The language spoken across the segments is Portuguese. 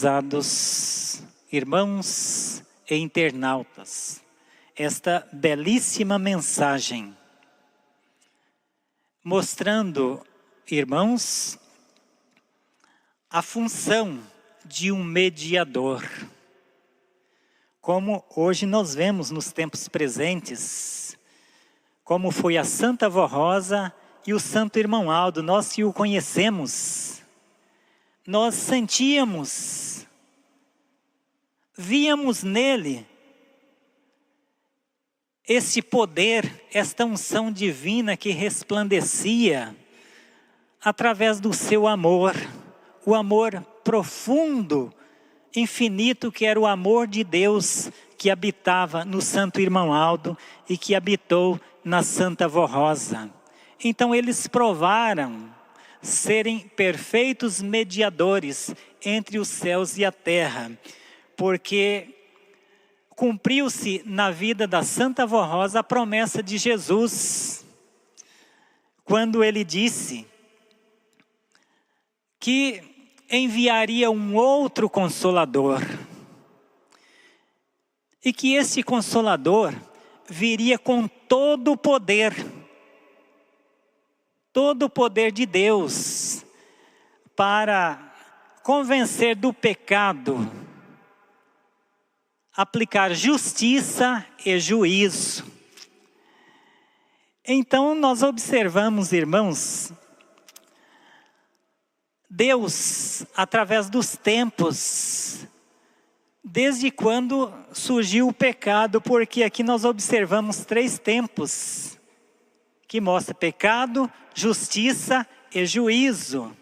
Prezados irmãos e internautas, esta belíssima mensagem, mostrando, irmãos, a função de um mediador. Como hoje nós vemos nos tempos presentes, como foi a Santa Vó Rosa e o Santo Irmão Aldo, nós que o conhecemos, nós sentíamos, víamos nele esse poder, esta unção divina que resplandecia através do seu amor, o amor profundo, infinito, que era o amor de Deus que habitava no Santo Irmão Aldo e que habitou na Santa Vó Rosa. Então eles provaram serem perfeitos mediadores entre os céus e a terra, porque cumpriu-se na vida da Santa Vó Rosa a promessa de Jesus, quando ele disse que enviaria um outro Consolador, e que esse Consolador viria com todo o poder de Deus, para convencer do pecado, aplicar justiça e juízo. Então nós observamos, irmãos, Deus, através dos tempos, desde quando surgiu o pecado, porque aqui nós observamos 3 tempos, que mostra pecado, justiça e juízo.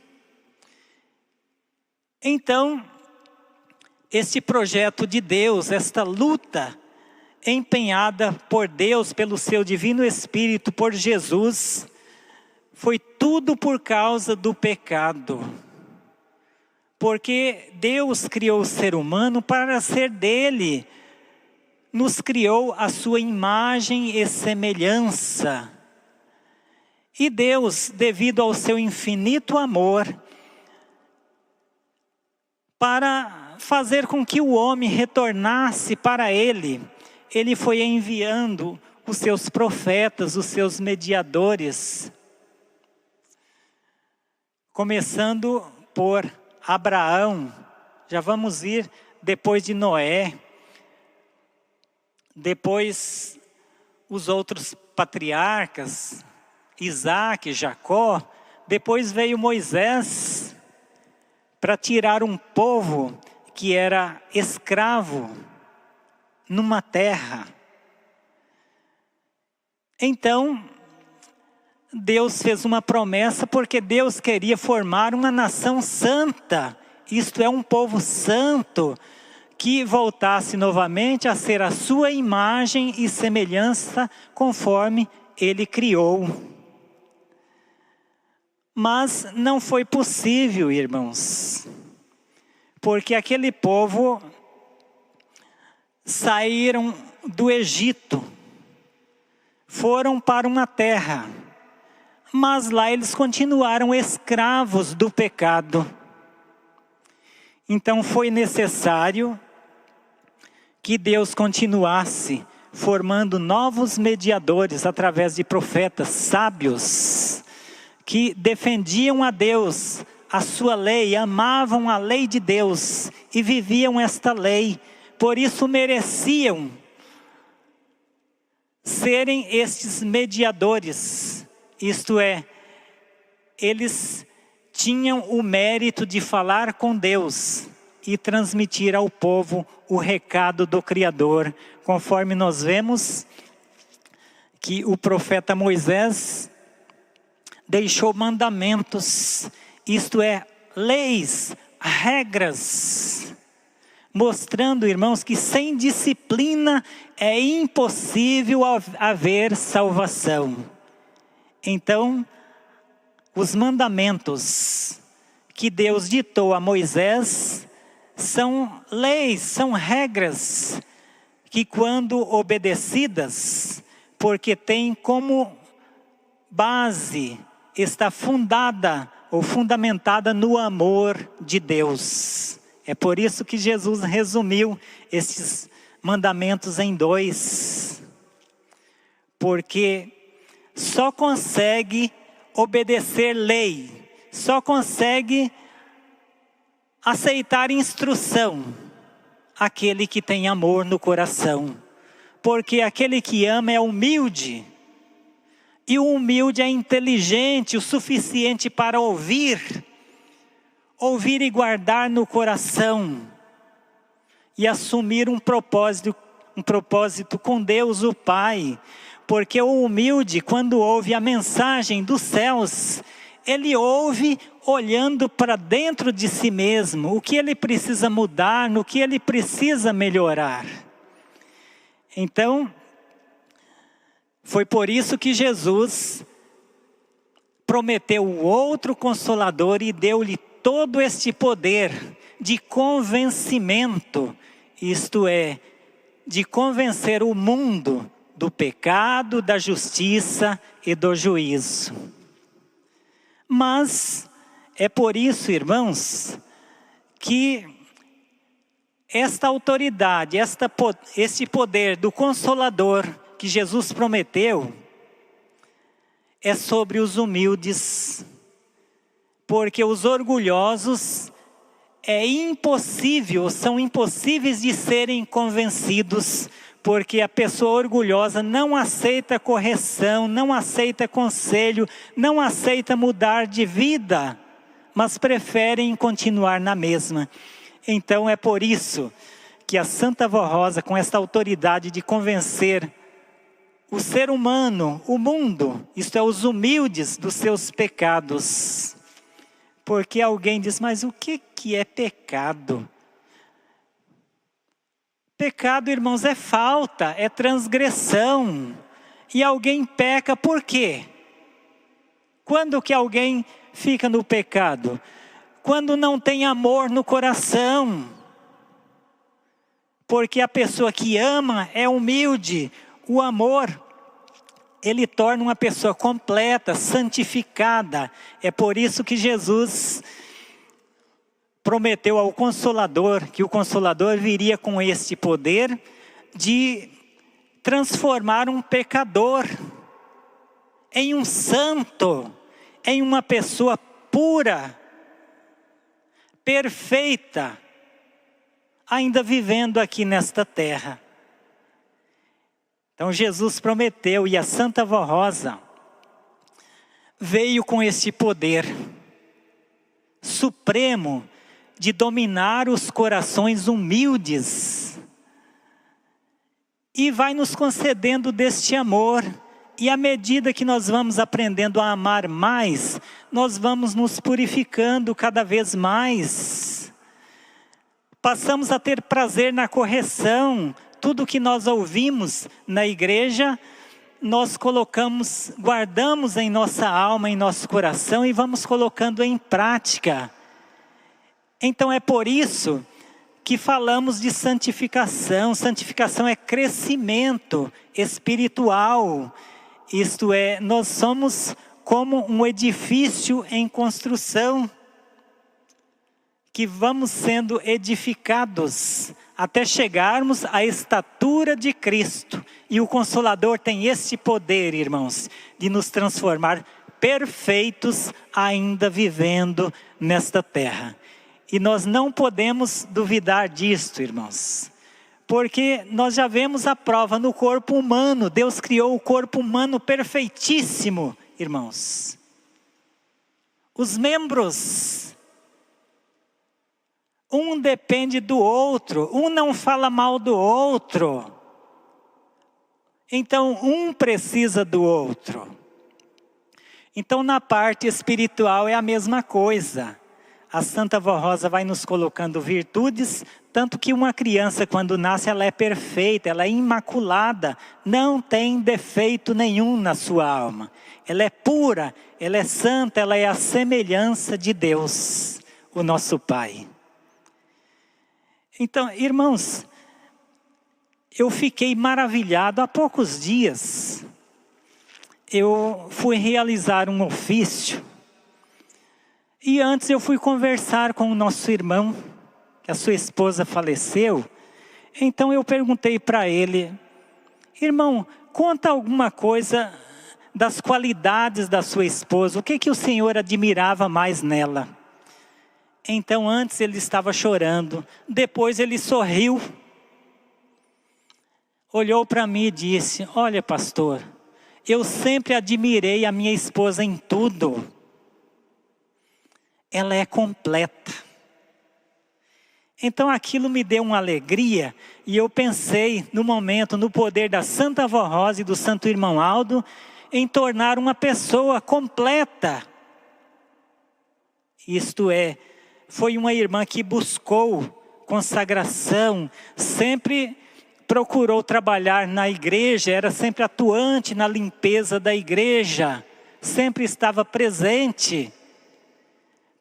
Então, esse projeto de Deus, esta luta empenhada por Deus, pelo seu Divino Espírito, por Jesus, foi tudo por causa do pecado. Porque Deus criou o ser humano para ser dele, nos criou a sua imagem e semelhança. E Deus, devido ao seu infinito amor, para fazer com que o homem retornasse para ele, ele foi enviando os seus profetas, os seus mediadores, começando por Abraão, já vamos ir depois de Noé, depois os outros patriarcas, Isaac, Jacó, depois veio Moisés, para tirar um povo que era escravo numa terra. Então, Deus fez uma promessa, porque Deus queria formar uma nação santa, isto é, um povo santo, que voltasse novamente a ser a sua imagem e semelhança, conforme Ele criou. Mas não foi possível, irmãos, porque aquele povo saíram do Egito, foram para uma terra, mas lá eles continuaram escravos do pecado. Então foi necessário que Deus continuasse formando novos mediadores através de profetas sábios, que defendiam a Deus, a sua lei, amavam a lei de Deus e viviam esta lei. Por isso mereciam serem estes mediadores. Isto é, eles tinham o mérito de falar com Deus e transmitir ao povo o recado do Criador. Conforme nós vemos que o profeta Moisés deixou mandamentos, isto é, leis, regras, mostrando, irmãos, que sem disciplina é impossível haver salvação. Então, os mandamentos que Deus ditou a Moisés são leis, são regras, que quando obedecidas, porque tem como base, está fundada ou fundamentada no amor de Deus. É por isso que Jesus resumiu esses mandamentos em 2. Porque só consegue obedecer lei, só consegue aceitar instrução aquele que tem amor no coração. Porque aquele que ama é humilde. E o humilde é inteligente o suficiente para ouvir e guardar no coração. E assumir um propósito com Deus o Pai. Porque o humilde, quando ouve a mensagem dos céus, ele ouve olhando para dentro de si mesmo, o que ele precisa mudar, no que ele precisa melhorar. Então, foi por isso que Jesus prometeu o outro Consolador e deu-lhe todo este poder de convencimento, isto é, de convencer o mundo do pecado, da justiça e do juízo. Mas é por isso, irmãos, que esta autoridade, este poder do Consolador que Jesus prometeu, é sobre os humildes, porque os orgulhosos são impossíveis de serem convencidos, porque a pessoa orgulhosa não aceita correção, não aceita conselho, não aceita mudar de vida, mas preferem continuar na mesma. Então é por isso que a Santa Vó Rosa, com esta autoridade de convencer o ser humano, o mundo, isto é, os humildes dos seus pecados. Porque alguém diz, mas o que é pecado? Pecado, irmãos, é falta, é transgressão. E alguém peca por quê? Quando que alguém fica no pecado? Quando não tem amor no coração. Porque a pessoa que ama é humilde. O amor, ele torna uma pessoa completa, santificada. É por isso que Jesus prometeu ao Consolador, que o Consolador viria com este poder de transformar um pecador em um santo, em uma pessoa pura, perfeita, ainda vivendo aqui nesta terra. Então Jesus prometeu, e a Santa Vó Rosa veio com esse poder supremo de dominar os corações humildes. E vai nos concedendo deste amor. E à medida que nós vamos aprendendo a amar mais, nós vamos nos purificando cada vez mais. Passamos a ter prazer na correção. Tudo que nós ouvimos na igreja, nós guardamos em nossa alma, em nosso coração e vamos colocando em prática. Então é por isso que falamos de santificação. Santificação é crescimento espiritual. Isto é, nós somos como um edifício em construção, que vamos sendo edificados até chegarmos à estatura de Cristo. E o Consolador tem este poder, irmãos, de nos transformar perfeitos ainda vivendo nesta terra. E nós não podemos duvidar disto, irmãos. Porque nós já vemos a prova no corpo humano. Deus criou o corpo humano perfeitíssimo, irmãos. Os membros, um depende do outro, um não fala mal do outro. Então, um precisa do outro. Então, na parte espiritual é a mesma coisa. A Santa Vó Rosa vai nos colocando virtudes, tanto que uma criança quando nasce ela é perfeita, ela é imaculada, não tem defeito nenhum na sua alma. Ela é pura, ela é santa, ela é a semelhança de Deus, o nosso Pai. Então, irmãos, eu fiquei maravilhado. Há poucos dias, eu fui realizar um ofício. E antes eu fui conversar com o nosso irmão, que a sua esposa faleceu. Então eu perguntei para ele: irmão, conta alguma coisa das qualidades da sua esposa. O que o Senhor admirava mais nela? Então antes ele estava chorando, depois ele sorriu. Olhou para mim e disse: olha, pastor, eu sempre admirei a minha esposa em tudo. Ela é completa. Então aquilo me deu uma alegria, e eu pensei no momento, no poder da Santa Avó Rosa e do Santo Irmão Aldo, em tornar uma pessoa completa. Isto é, foi uma irmã que buscou consagração, sempre procurou trabalhar na igreja, era sempre atuante na limpeza da igreja, sempre estava presente,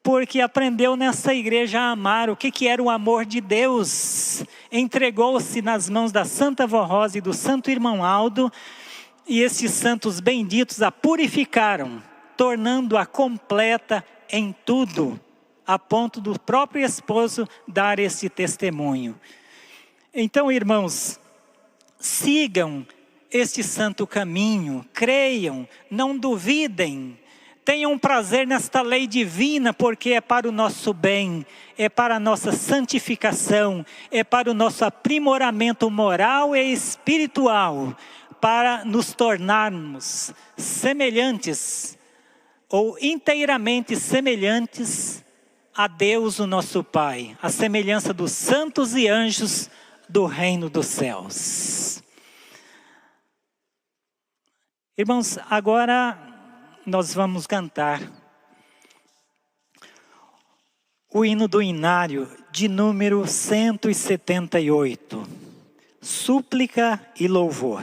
porque aprendeu nessa igreja a amar o que era o amor de Deus. Entregou-se nas mãos da Santa Avó Rosa e do Santo Irmão Aldo, e esses santos benditos a purificaram, tornando-a completa em tudo, a ponto do próprio esposo dar esse testemunho. Então, irmãos, sigam este santo caminho, creiam, não duvidem, tenham prazer nesta lei divina, porque é para o nosso bem, é para a nossa santificação, é para o nosso aprimoramento moral e espiritual, para nos tornarmos semelhantes, ou inteiramente semelhantes a Deus, o nosso Pai, a semelhança dos santos e anjos do reino dos céus. Irmãos, agora nós vamos cantar o hino do inário de número 178, Súplica e Louvor.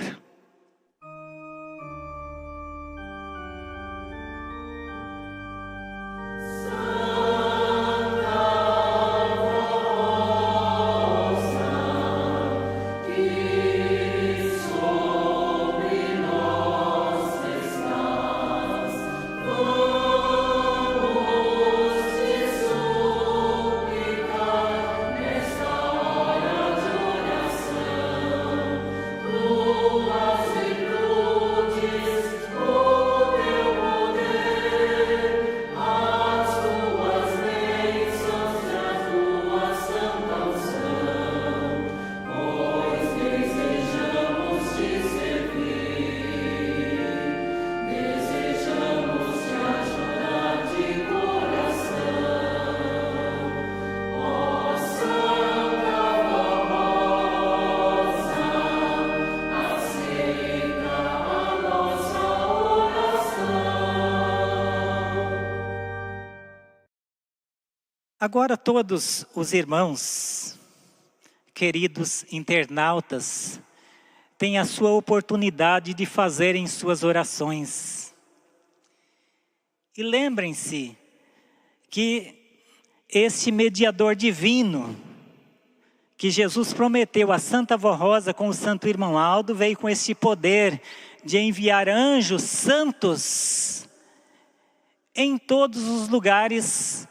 Agora todos os irmãos, queridos internautas, têm a sua oportunidade de fazerem suas orações. E lembrem-se que este mediador divino, que Jesus prometeu a Santa Avó Rosa com o Santo Irmão Aldo, veio com esse poder de enviar anjos santos em todos os lugares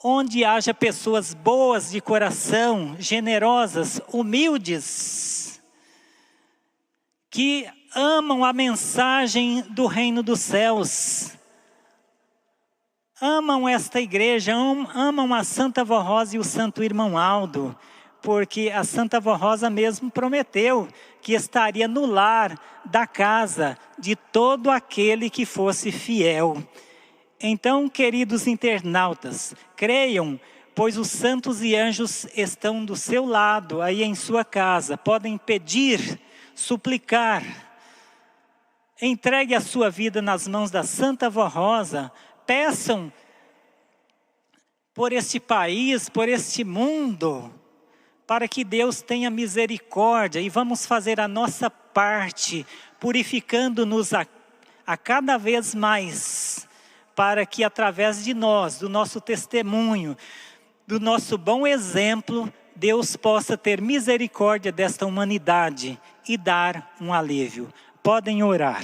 onde haja pessoas boas de coração, generosas, humildes, que amam a mensagem do reino dos céus, amam esta igreja, amam a Santa Avó Rosa e o Santo Irmão Aldo, porque a Santa Avó Rosa mesmo prometeu que estaria no lar da casa de todo aquele que fosse fiel. Então, queridos internautas, creiam, pois os santos e anjos estão do seu lado, aí em sua casa. Podem pedir, suplicar. Entregue a sua vida nas mãos da Santa Avó Rosa. Peçam por este país, por este mundo, para que Deus tenha misericórdia. E vamos fazer a nossa parte, purificando-nos a cada vez mais, para que através de nós, do nosso testemunho, do nosso bom exemplo, Deus possa ter misericórdia desta humanidade e dar um alívio. Podem orar.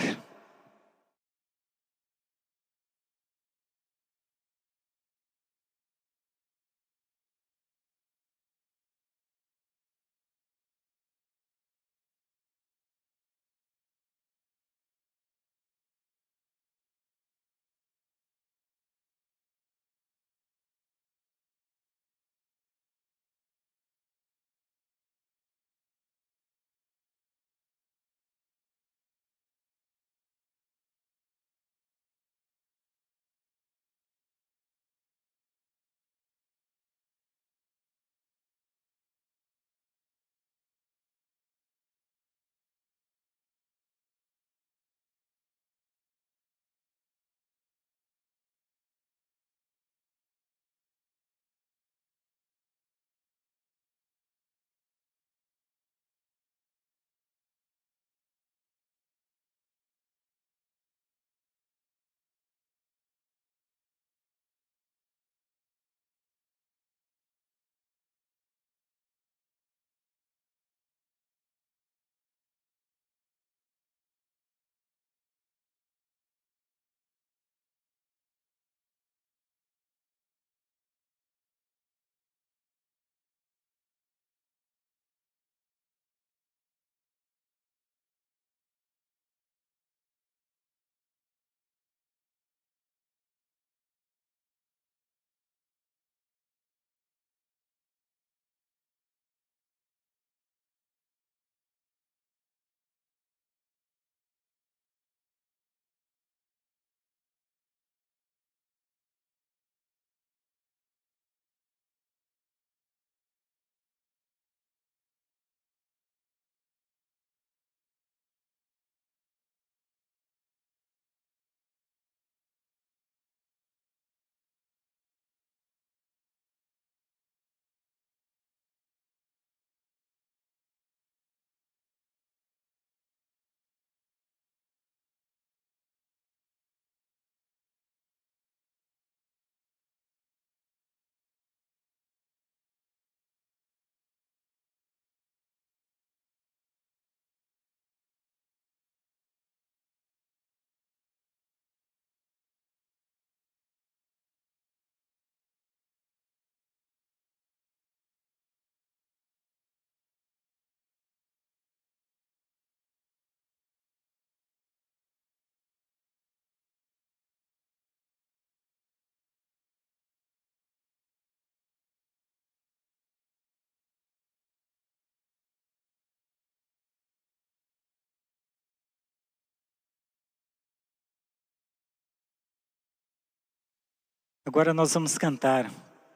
Agora nós vamos cantar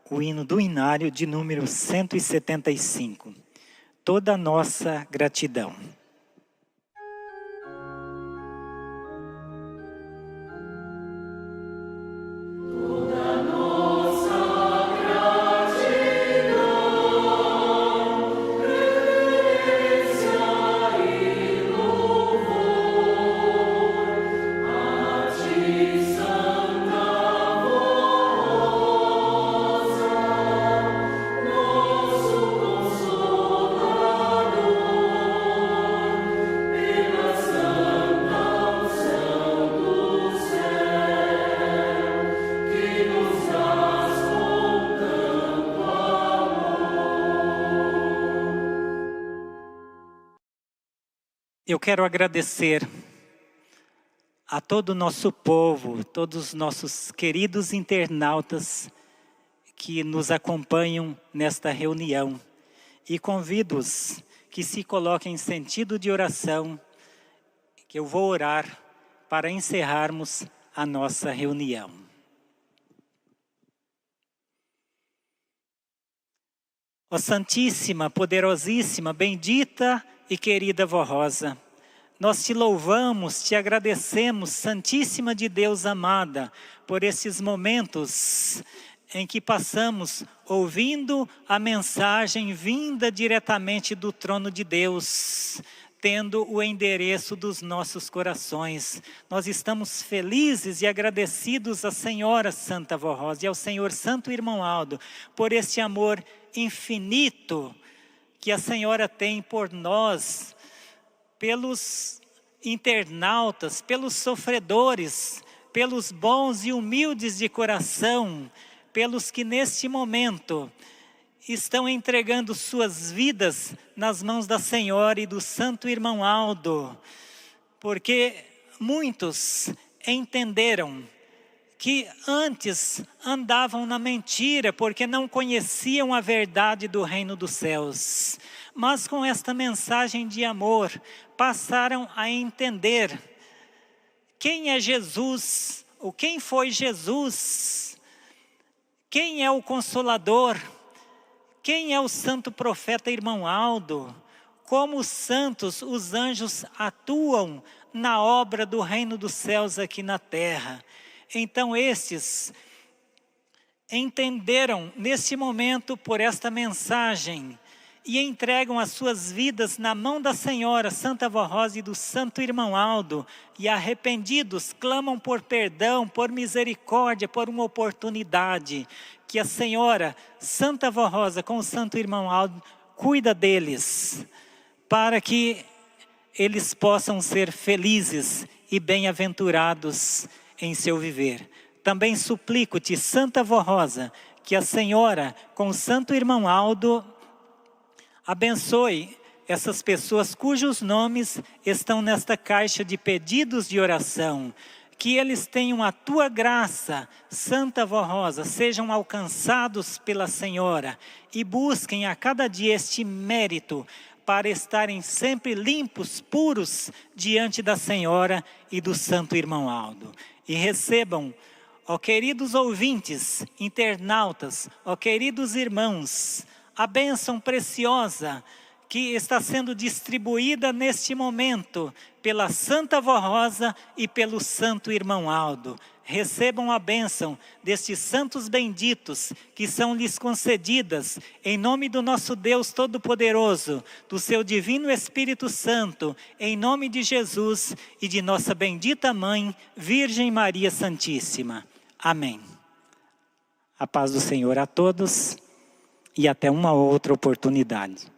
o hino do Inário de número 175. Toda a nossa gratidão. Eu quero agradecer a todo o nosso povo, todos os nossos queridos internautas que nos acompanham nesta reunião. E convido-os que se coloquem em sentido de oração, que eu vou orar para encerrarmos a nossa reunião. Ó Santíssima, poderosíssima, bendita e querida Vó Rosa, nós te louvamos, te agradecemos, Santíssima de Deus amada, por esses momentos em que passamos ouvindo a mensagem vinda diretamente do trono de Deus, tendo o endereço dos nossos corações. Nós estamos felizes e agradecidos à Senhora Santa Vó Rosa e ao Senhor Santo Irmão Aldo, por este amor infinito que a Senhora tem por nós, pelos internautas, pelos sofredores, pelos bons e humildes de coração, pelos que neste momento estão entregando suas vidas nas mãos da Senhora e do Santo Irmão Aldo, porque muitos entenderam que antes andavam na mentira, porque não conheciam a verdade do reino dos céus. Mas com esta mensagem de amor, passaram a entender quem é Jesus, ou quem foi Jesus, quem é o Consolador, quem é o santo profeta Irmão Aldo, como os santos, os anjos atuam na obra do reino dos céus aqui na terra. Então estes entenderam neste momento por esta mensagem e entregam as suas vidas na mão da Senhora Santa Vó Rosa e do Santo Irmão Aldo, e arrependidos clamam por perdão, por misericórdia, por uma oportunidade, que a Senhora Santa Vó Rosa com o Santo Irmão Aldo cuida deles, para que eles possam ser felizes e bem-aventurados em seu viver. Também suplico-te, Santa Vó Rosa, que a Senhora, com o Santo Irmão Aldo, abençoe essas pessoas cujos nomes estão nesta caixa de pedidos de oração. Que eles tenham a tua graça, Santa Vó Rosa, sejam alcançados pela Senhora e busquem a cada dia este mérito para estarem sempre limpos, puros, diante da Senhora e do Santo Irmão Aldo. E recebam, ó queridos ouvintes, internautas, ó queridos irmãos, a bênção preciosa que está sendo distribuída neste momento pela Santa Vó Rosa e pelo Santo Irmão Aldo. Recebam a bênção destes santos benditos que são lhes concedidas em nome do nosso Deus Todo-Poderoso, do seu Divino Espírito Santo, em nome de Jesus e de nossa bendita Mãe, Virgem Maria Santíssima. Amém. A paz do Senhor a todos e até uma outra oportunidade.